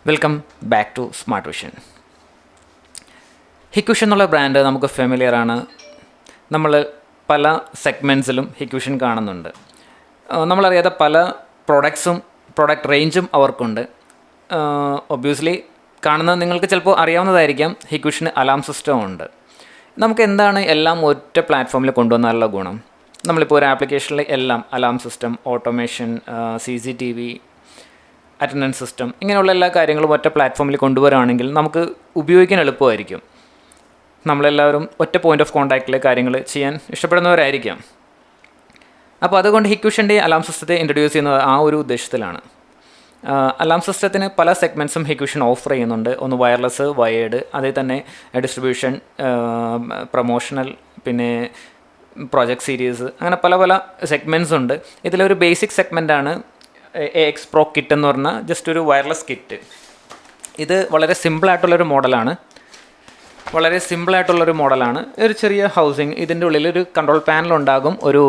Welcome back to Smart Vision. Hikvision എന്നുള്ള brand നമുക്ക് familiar ആണ്. നമ്മൾ പല സെഗ്മെൻറ്റ്സിലും ഹിക്വിഷൻ കാണുന്നുണ്ട്. നമ്മളറിയാത്ത പല പ്രൊഡക്റ്റ് റേഞ്ചും അവർക്കുണ്ട്. ഒബ്വിയസ്ലി കാണുന്നത് നിങ്ങൾക്ക് ചിലപ്പോൾ അറിയാവുന്നതായിരിക്കാം. ഹിക്വിഷന് അലാം സിസ്റ്റം ഉണ്ട്. നമുക്ക് എന്താണ് എല്ലാം ഒറ്റ പ്ലാറ്റ്ഫോമിൽ കൊണ്ടുവന്നാലുള്ള ഗുണം? നമ്മളിപ്പോൾ ഒരു ആപ്ലിക്കേഷനിൽ എല്ലാം alarm system, automation, CCTV, attendance system, ഇങ്ങനെയുള്ള എല്ലാ കാര്യങ്ങളും ഒറ്റ പ്ലാറ്റ്ഫോമിൽ കൊണ്ടുവരികയാണെങ്കിൽ നമുക്ക് ഉപയോഗിക്കാൻ എളുപ്പമായിരിക്കും. നമ്മളെല്ലാവരും ഒറ്റ പോയിൻ്റ് ഓഫ് കോൺടാക്റ്റിൽ കാര്യങ്ങൾ ചെയ്യാൻ ഇഷ്ടപ്പെടുന്നവരായിരിക്കാം. അപ്പോൾ അതുകൊണ്ട് ഹിക്വിഷൻ്റെ അലാം സിസ്റ്റത്തെ ഇൻട്രൊഡ്യൂസ് ചെയ്യുന്നത് ആ ഒരു ഉദ്ദേശത്തിലാണ്. അലാം സിസ്റ്റത്തിന് പല സെഗ്മെൻറ്റ്സും ഹിക്വിഷൻ ഓഫർ ചെയ്യുന്നുണ്ട്. ഒന്ന് വയർലെസ്, വയേർഡ്, അതേ തന്നെ ഡിസ്ട്രിബ്യൂഷൻ, പ്രൊമോഷണൽ, പിന്നെ പ്രോജക്റ്റ് സീരീസ്, അങ്ങനെ പല പല സെഗ്മെൻറ്റ്സ് ഉണ്ട്. ഇതിലൊരു ബേസിക് സെഗ്മെൻറ്റാണ് AX Pro കിറ്റ് എന്ന് പറഞ്ഞാൽ ജസ്റ്റ് ഒരു വയർലെസ് കിറ്റ്. ഇത് വളരെ സിമ്പിളായിട്ടുള്ളൊരു മോഡലാണ്. ഒരു ചെറിയ ഹൗസിങ്, ഇതിൻ്റെ ഉള്ളിൽ ഒരു കൺട്രോൾ പാനൽ ഉണ്ടാകും, ഒരു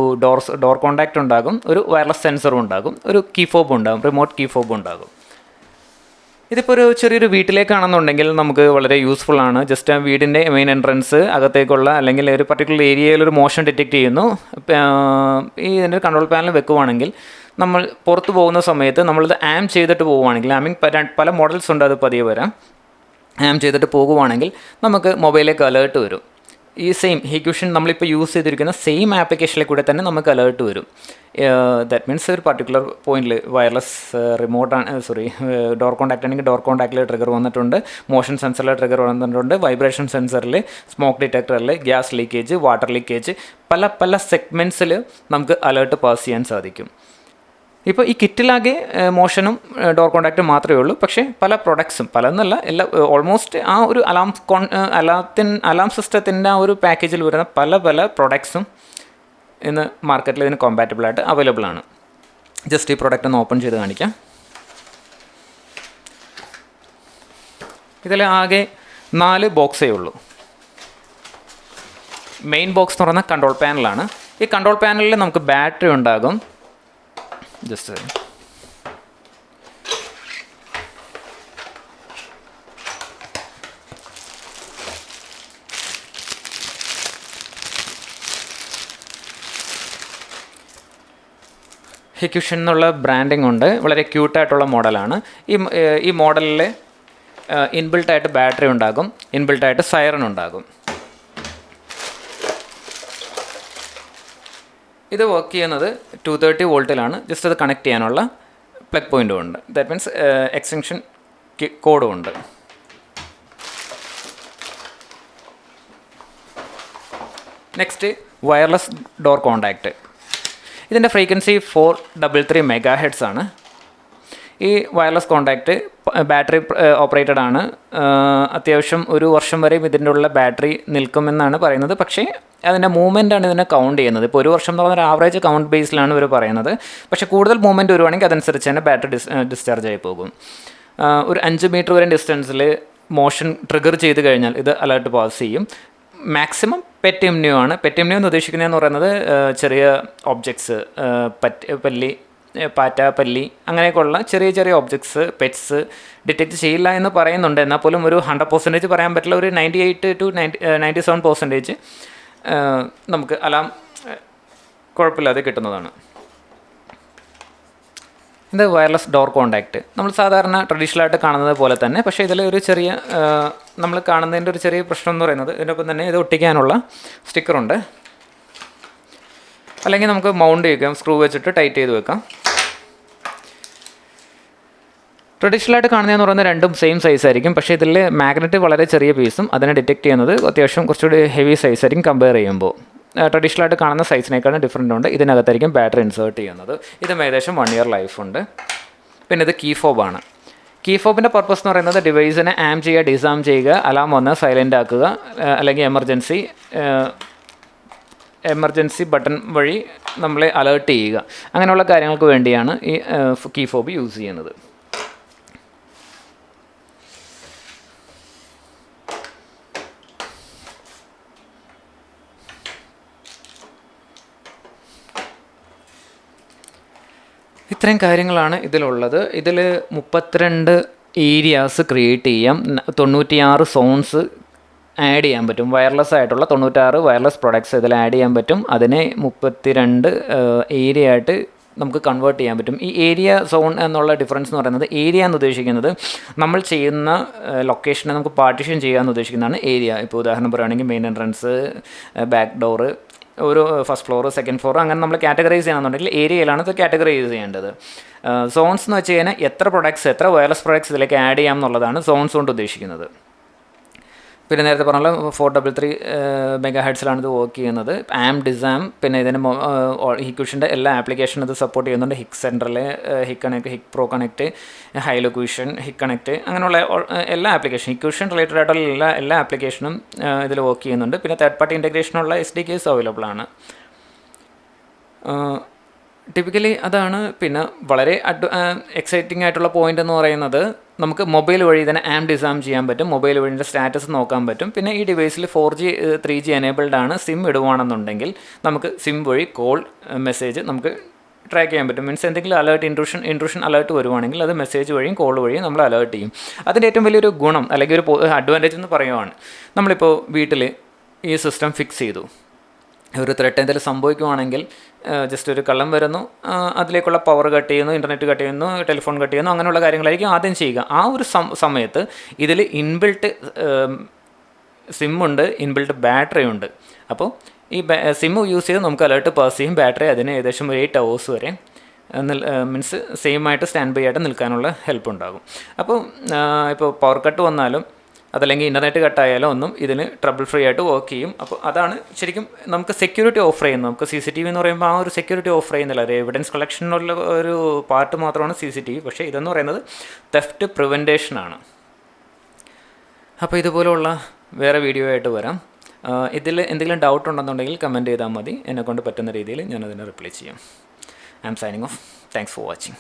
ഡോർ കോൺടാക്റ്റ് ഉണ്ടാകും, ഒരു വയർലെസ് സെൻസറും ഉണ്ടാകും, ഒരു കീ ഫോബ് ഉണ്ടാകും, റിമോട്ട് കീ ഫോബ് ഉണ്ടാകും. ഇതിപ്പോൾ ഒരു ചെറിയൊരു വീട്ടിലേക്കാണെന്നുണ്ടെങ്കിൽ നമുക്ക് വളരെ യൂസ്ഫുൾ ആണ്. ജസ്റ്റ് ആ വീടിൻ്റെ മെയിൻ എൻട്രൻസ്, അകത്തേക്കുള്ള അല്ലെങ്കിൽ ഒരു പർട്ടിക്കുലർ ഏരിയയിൽ ഒരു മോഷൻ ഡിറ്റക്റ്റ് ചെയ്യുന്നു. ഈ ഇതിൻ്റെ കൺട്രോൾ പാനൽ വെക്കുവാണെങ്കിൽ നമ്മൾ പുറത്ത് പോകുന്ന സമയത്ത് നമ്മളിത് ആം ചെയ്തിട്ട് പോവുകയാണെങ്കിൽ, പല മോഡൽസ് ഉണ്ട്, അത് പതിയെ വരാം. ആം ചെയ്തിട്ട് പോകുവാണെങ്കിൽ നമുക്ക് മൊബൈലിലേക്ക് അലേർട്ട് വരും. ഈ സെയിം ഹിക്വിഷൻ നമ്മളിപ്പോൾ യൂസ് ചെയ്തിരിക്കുന്ന സെയിം ആപ്ലിക്കേഷനിൽ കൂടെ തന്നെ നമുക്ക് അലേർട്ട് വരും. ദാറ്റ് മീൻസ് ഒരു പർട്ടിക്കുലർ പോയിന്റിൽ വയർലെസ് ഡോർ കോൺടാക്റ്റ് ആണെങ്കിൽ ഡോർ കോൺടാക്റ്റിൽ ട്രിഗർ വന്നിട്ടുണ്ട്, മോഷൻ സെൻസറിൽ ട്രിഗർ വന്നിട്ടുണ്ട്, വൈബ്രേഷൻ സെൻസറിൽ, സ്മോക്ക് ഡിറ്റക്ടറിൽ, ഗ്യാസ് ലീക്കേജ്, വാട്ടർ ലീക്കേജ്, പല സെഗ്മെൻറ്റ്സിൽ നമുക്ക് അലേർട്ട് പാസ് ചെയ്യാൻ സാധിക്കും. ഇപ്പോൾ ഈ കിറ്റിലാകെ മോഷനും ഡോർ കോൺടാക്റ്റും മാത്രമേ ഉള്ളൂ. പക്ഷേ പല പ്രൊഡക്ട്സും, എല്ലാ ഓൾമോസ്റ്റ് ആ ഒരു അലാം സിസ്റ്റത്തിൻ്റെ ആ ഒരു പാക്കേജിൽ വരുന്ന പല പ്രൊഡക്ട്സും ഇന്ന് മാർക്കറ്റിൽ ഇതിന് കോമ്പാറ്റബിളായിട്ട് അവൈലബിൾ ആണ്. ജസ്റ്റ് ഈ പ്രൊഡക്റ്റ് ഒന്ന് ഓപ്പൺ ചെയ്ത് കാണിക്കാം. ഇതിൽ ആകെ 4 ബോക്സേ ഉള്ളൂ. മെയിൻ ബോക്സ് എന്ന് പറയുന്ന കൺട്രോൾ പാനലാണ്. ഈ കൺട്രോൾ പാനലിൽ നമുക്ക് ബാറ്ററി ഉണ്ടാകും. ജസ്റ്റ് ഹിക്വിഷൻ എന്നുള്ള ബ്രാൻഡിങ് ഉണ്ട്. വളരെ ക്യൂട്ടായിട്ടുള്ള മോഡലാണ്. ഈ മോഡലിൽ ഇൻബിൽട്ടായിട്ട് ബാറ്ററി ഉണ്ടാകും, ഇൻബിൽട്ടായിട്ട് സൈറൺ ഉണ്ടാകും. ഇത് വർക്ക് ചെയ്യുന്നത് 230 വോൾട്ടിലാണ്. ജസ്റ്റ് അത് കണക്ട് ചെയ്യാനുള്ള പ്ലഗ് പോയിൻറ്റും ഉണ്ട്. ദാറ്റ് മീൻസ് എക്സ്റ്റൻഷൻ കോഡും ഉണ്ട്. Next wireless door contact. ഇതിൻ്റെ ഫ്രീക്വൻസി 433 MHz ആണ്. ഈ വയർലെസ് കോൺടാക്റ്റ് ബാറ്ററി ഓപ്പറേറ്റഡ് ആണ്. അത്യാവശ്യം 1 വർഷം വരെയും ഇതിൻ്റെ ഉള്ള ബാറ്ററി നിൽക്കുമെന്നാണ് പറയുന്നത്. പക്ഷേ അതിൻ്റെ മൂവ്മെൻറ്റാണ് ഇതിനെ കൗണ്ട് ചെയ്യുന്നത്. ഇപ്പോൾ 1 വർഷം എന്ന് പറഞ്ഞാൽ ഒരു ആവറേജ് കൗണ്ട് ബേസിലാണ് ഇവർ പറയുന്നത്. പക്ഷേ കൂടുതൽ മൂവ്മെൻറ്റ് വരുവാണെങ്കിൽ അതനുസരിച്ച് തന്നെ ബാറ്ററി ഡിസ്ചാർജ് ആയി പോകും. ഒരു 5 മീറ്റർ വരെ ഡിസ്റ്റൻസിൽ മോഷൻ ട്രിഗർ ചെയ്ത് കഴിഞ്ഞാൽ ഇത് അലേർട്ട് പാസ് ചെയ്യും. മാക്സിമം പെറ്റ് ഇമ്മ്യൂ ആണ്. പെറ്റ് ഇമ്മ്യൂ എന്ന് ഉദ്ദേശിക്കുന്നതെന്ന് പറയുന്നത് ചെറിയ ഒബ്ജക്ട്സ്, പാറ്റ, പല്ലി, അങ്ങനെയൊക്കെയുള്ള ചെറിയ ഒബ്ജക്ട്സ്, പെറ്റ്സ് ഡിറ്റക്റ്റ് ചെയ്യില്ല എന്ന് പറയുന്നുണ്ട്. എന്നാൽ പോലും ഒരു 100% പറയാൻ പറ്റില്ല. ഒരു 98 to 97% നമുക്ക് അലാം കുഴപ്പമില്ലാതെ കിട്ടുന്നതാണ്. ഇത് വയർലെസ് ഡോർ കോൺടാക്റ്റ് നമ്മൾ സാധാരണ ട്രഡീഷണലായിട്ട് കാണുന്നത് പോലെ തന്നെ. പക്ഷേ ഇതിൽ ഒരു ചെറിയ നമ്മൾ കാണുന്നതിൻ്റെ ഒരു ചെറിയ പ്രശ്നം എന്ന് പറയുന്നത് ഇതിനൊപ്പം തന്നെ ഇത് ഒട്ടിക്കാനുള്ള സ്റ്റിക്കറുണ്ട്. അല്ലെങ്കിൽ നമുക്ക് മൗണ്ട് ചെയ്യിക്കാം, സ്ക്രൂ വെച്ചിട്ട് ടൈറ്റ് ചെയ്ത് വെക്കാം. ട്രഡീഷണലായിട്ട് കാണുന്നതെന്ന് പറയുന്നത് രണ്ടും സെയിം സൈസ് ആയിരിക്കും. പക്ഷേ ഇതിൽ മാഗ്നറ്റ് വളരെ ചെറിയ പീസും അതിനെ ഡിറ്റക്റ്റ് ചെയ്യുന്നത് അത്യാവശ്യം കുറച്ചുകൂടി ഹെവി സൈസ് ആയിരിക്കും കമ്പയർ ചെയ്യുമ്പോൾ. ട്രഡീഷണലായിട്ട് കാണുന്ന സൈസിനേക്കാളും ഡിഫറൻ്റ് ഉണ്ട്. ഇതിനകത്തായിരിക്കും ബാറ്ററി ഇൻസേർട്ട് ചെയ്യുന്നത്. ഇതും ഏകദേശം 1 ഇയർ ലൈഫുണ്ട്. പിന്നെ ഇത് കീ ഫോബാണ്. കീ ഫോബിൻ്റെ പർപ്പസ് എന്ന് പറയുന്നത് ഡിവൈസിനെ ആം ചെയ്യുക, ഡിസാം ചെയ്യുക, അലാം വന്ന് സൈലൻ്റ് ആക്കുക, അല്ലെങ്കിൽ എമർജൻസി ബട്ടൺ വഴി നമ്മളെ അലേർട്ട് ചെയ്യുക, അങ്ങനെയുള്ള കാര്യങ്ങൾക്ക് വേണ്ടിയാണ് ഈ കീ ഫോബ് യൂസ് ചെയ്യുന്നത്. ഇത്രയും കാര്യങ്ങളാണ് ഇതിലുള്ളത്. ഇതിൽ 32 ഏരിയാസ് ക്രിയേറ്റ് ചെയ്യാം. 96 സോൺസ് ആഡ് ചെയ്യാൻ പറ്റും. വയർലെസ് ആയിട്ടുള്ള 96 വയർലെസ് പ്രൊഡക്ട്സ് ഇതിൽ ആഡ് ചെയ്യാൻ പറ്റും. അതിനെ 32 ഏരിയ ആയിട്ട് നമുക്ക് കൺവേർട്ട് ചെയ്യാൻ പറ്റും. ഈ ഏരിയ സോൺ എന്നുള്ള ഡിഫറൻസ് എന്ന് പറയുന്നത്, ഏരിയ എന്ന് ഉദ്ദേശിക്കുന്നത് നമ്മൾ ചെയ്യുന്ന ലൊക്കേഷനെ നമുക്ക് പാർട്ടീഷൻ ചെയ്യാമെന്ന് ഉദ്ദേശിക്കുന്നതാണ് ഏരിയ. ഇപ്പോൾ ഉദാഹരണം പറയുകയാണെങ്കിൽ മെയിൻ എൻട്രൻസ്, ബാക്ക് ഡോറ്, ഒരു ഫസ്റ്റ് ഫ്ലോർ, സെക്കൻഡ് ഫ്ലോർ, അങ്ങനെ നമ്മൾ കാറ്റഗറൈസ് ചെയ്യണമെന്നുണ്ടെങ്കിൽ ഏരിയയിലാണ് ഇത് കാറ്റഗറൈസ് ചെയ്യേണ്ടത്. സോൺസ് എന്ന് വെച്ച് കഴിഞ്ഞാൽ എത്ര പ്രൊഡക്ട്സ്, എത്ര വയർലെസ് പ്രൊഡക്ട്സ് ഇതിലേക്ക് ആഡ് ചെയ്യാം എന്നുള്ളതാണ് സോൺസ് കൊണ്ട് ഉദ്ദേശിക്കുന്നത്. പിന്നെ നേരത്തെ പറഞ്ഞ 433 മെഗാ ഹെഡ്സിലാണ് ഇത് വർക്ക് ചെയ്യുന്നത്. ആം ഡിസാം, പിന്നെ ഇതിന് ഹിക്വിഷൻ്റെ എല്ലാ ആപ്ലിക്കേഷനും ഇത് സപ്പോർട്ട് ചെയ്യുന്നുണ്ട്. Hik central, Hik connect, Hik pro connect, HiLookVision, Hik connect, അങ്ങനെയുള്ള എല്ലാ ആപ്ലിക്കേഷൻ, ഹിക്വിഷൻ റിലേറ്റഡ് ആയിട്ടുള്ള എല്ലാ ആപ്ലിക്കേഷനും ഇതിൽ വർക്ക് ചെയ്യുന്നുണ്ട്. പിന്നെ തേർഡ് പാർട്ടി ഇൻറ്റഗ്രേഷനുള്ള SDKs അവൈലബിൾ ആണ്. ടിപ്പിക്കലി അതാണ്. പിന്നെ വളരെ എക്സൈറ്റിംഗ് ആയിട്ടുള്ള പോയിൻ്റ് എന്ന് പറയുന്നത്, നമുക്ക് മൊബൈൽ വഴി തന്നെ ആം ഡിസാം ചെയ്യാൻ പറ്റും. മൊബൈൽ വഴിൻ്റെ സ്റ്റാറ്റസ് നോക്കാൻ പറ്റും. പിന്നെ ഈ ഡിവൈസിൽ 4G 3G എനേബിൾഡ് ആണ്. സിം ഇടുവാണെന്നുണ്ടെങ്കിൽ നമുക്ക് സിം വഴി കോൾ, മെസ്സേജ് നമുക്ക് ട്രാക്ക് ചെയ്യാൻ പറ്റും. മീൻസ് എന്തെങ്കിലും അലേർട്ട്, ഇൻട്രൂഷൻ അലേർട്ട് വരുവാണെങ്കിൽ അത് മെസ്സേജ് വഴിയും കോൾ വഴിയും നമ്മൾ അലേർട്ട് ചെയ്യും. അതിൻ്റെ ഏറ്റവും വലിയൊരു ഗുണം അല്ലെങ്കിൽ ഒരു അഡ്വാൻറ്റേജ് എന്ന് പറയുവാണ്, നമ്മളിപ്പോൾ വീട്ടിൽ ഈ സിസ്റ്റം ഫിക്സ് ചെയ്തു, ഒരു ത്രെട്ട് എന്തെങ്കിലും സംഭവിക്കുവാണെങ്കിൽ ജസ്റ്റ് ഒരു കള്ളം വരുന്നു, അതിലേക്കുള്ള പവർ കട്ട് ചെയ്യുന്നു, ഇൻ്റർനെറ്റ് കട്ട് ചെയ്യുന്നു, ടെലിഫോൺ കട്ട് ചെയ്യുന്നു, അങ്ങനെയുള്ള കാര്യങ്ങളായിരിക്കും ആദ്യം ചെയ്യുക. ആ ഒരു സമയത്ത് ഇതിൽ ഇൻബിൽട്ട് സിമ്മുണ്ട്, ഇൻബിൽട്ട് ബാറ്ററി ഉണ്ട്. അപ്പോൾ ഈ സിമ്മ് യൂസ് ചെയ്ത് നമുക്ക് അലേർട്ട് പാസ് ചെയ്യും. ബാറ്ററി അതിന് ഏകദേശം ഒരു 8 hours വരെ മീൻസ് സെയിം ആയിട്ട് സ്റ്റാൻഡ് ബൈ ആയിട്ട് നിൽക്കാനുള്ള ഹെൽപ്പ് ഉണ്ടാകും. അപ്പോൾ ഇപ്പോൾ പവർ കട്ട് വന്നാലും അതല്ലെങ്കിൽ ഇൻ്റർനെറ്റ് കട്ടായാലും ഒന്നും ഇതിന് ട്രബിൾ ഫ്രീ ആയിട്ട് വർക്ക് ചെയ്യും. അപ്പോൾ അതാണ് ശരിക്കും നമുക്ക് സെക്യൂരിറ്റി ഓഫർ ചെയ്യുന്നത്. നമുക്ക് CCTV എന്ന് പറയുമ്പോൾ ആ ഒരു സെക്യൂരിറ്റി ഓഫർ ചെയ്യുന്നില്ല. ഒരു എവിഡൻസ് കളക്ഷനുള്ള ഒരു പാർട്ട് മാത്രമാണ് CCTV. പക്ഷേ ഇതെന്ന് പറയുന്നത് തെഫ്റ്റ് പ്രിവെൻറ്റേഷനാണ്. അപ്പോൾ ഇതുപോലുള്ള വേറെ വീഡിയോ ആയിട്ട് വരാം. ഇതിൽ എന്തെങ്കിലും ഡൗട്ട് ഉണ്ടെന്നുണ്ടെങ്കിൽ കമൻറ്റ് ചെയ്താൽ മതി. എന്നെക്കൊണ്ട് പറ്റുന്ന രീതിയിൽ ഞാനതിന് റിപ്ലൈ ചെയ്യാം. I am signing off. Thanks for watching.